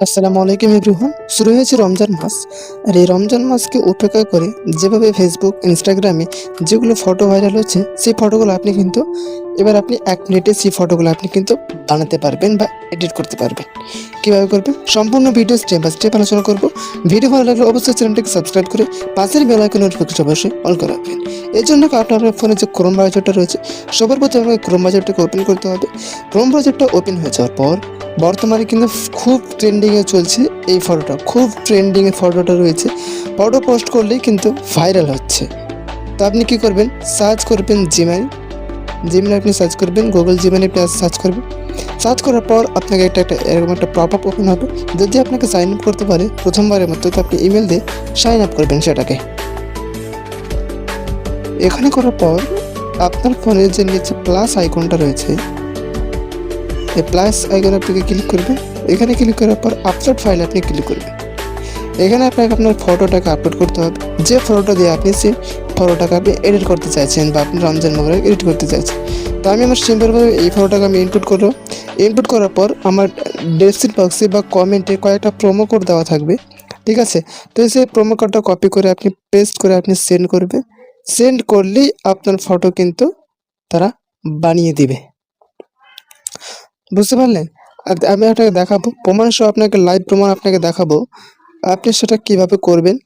আসসালামু আলাইকুম এভরিওয়ান। শুরু হয়েছে রমজান মাস। আর এই রমজান মাসকে উপেক্ষা করে যেভাবে ফেসবুক, ইনস্টাগ্রামে যেগুলো ফটো ভাইরাল হচ্ছে, সেই ফটোগুলো আপনি 1 মিনিটে সেই ফটোগুলো আপনি কিন্তু বানাতে পারবেন বা এডিট করতে পারবেন। কীভাবে করবেন? সম্পূর্ণ ভিডিও স্টেপ বাই স্টেপ আলোচনা করব। ভিডিও ভালো লাগলে অবশ্যই চ্যানেলটিকে সাবস্ক্রাইব করে পাশের বেল আইকন নোটিফিকেশন অবশ্যই অল করে রাখবেন। এর জন্য আপনার ফোনে যে ক্রোম ব্রাউজারটা রয়েছে, সবার প্রথমে আপনাকে ক্রোম ব্রাউজারটাকে ওপেন করতে হবে। ক্রোম ব্রাউজারটা ওপেন হয়ে যাওয়ার পর বর্তমানে কিন্তু খুব ট্রেন্ডিংয়ে চলছে এই ফটোটা, খুব ট্রেন্ডিংয়ে ফটোটা রয়েছে। ফটো পোস্ট করলেই কিন্তু ভাইরাল হচ্ছে। তো আপনি কী করবেন? সার্চ করবেন জিমেইল আপনি সার্চ করবেন, গুগল জিমেইল আপনি সার্চ করবেন। সার্চ করার পর আপনাকে এরকম একটা পপ আপ ওপেন হবে। যদি আপনাকে সাইন আপ করতে পারে প্রথমবারের মতো, তো আপনি ইমেল দিয়ে সাইন আপ করবেন সেটাকে। এখানে করার পর আপনার ফোনের যে নিচে প্লাস আইকনটা রয়েছে, এই প্লাস আইকনে আপনাকে ক্লিক করবেন। এখানে ক্লিক করার পর আপলোড ফাইল আপনি ক্লিক করবেন। এখানে আপনাকে আপনার ফটোটাকে আপলোড করতে হবে। যে ফটোটা দিয়ে আপনি সেই ফটোটাকে আপনি এডিট করতে চাইছেন বা আপনি রমজান মোবারক এডিট করতে চাইছেন। তো আমি আমার সিম্পলভাবে এই ফটোটাকে আমি ইনপুট করব। ইনপুট করার পর আমার ডেসক্রিপশন বক্সে বা কমেন্টে কয়েকটা প্রোমো কোড দেওয়া থাকবে, ঠিক আছে? তো সেই প্রোমো কোডটা কপি করে আপনি পেস্ট করে আপনি সেন্ড করবেন। সেন্ড করলেই আপনার ফটো কিন্তু তারা বানিয়ে দিবে। বুঝতে পারলেন? আমি আপনাকে দেখাবো প্রমাণ সহ, আপনাকে লাইভ প্রমাণ আপনাকে দেখাবো আপনি সেটা কিভাবে করবেন।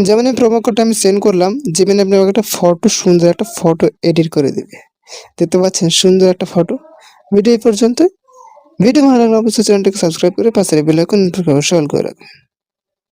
যেমন এই প্রোমো কোডটা আমি সেন্ড করলাম, যেমন আপনি আমাকে একটা ফটো, সুন্দর একটা ফটো এডিট করে দিবে। দেখতে পাচ্ছেন সুন্দর একটা ফটো। ভিডিও এই পর্যন্তই। ভিডিও ভালো লাগলে অবশ্যই চ্যানেলটিকে সাবস্ক্রাইব করে পাশের বেল আইকন নোটিফিকেশন অল করে রাখবেন।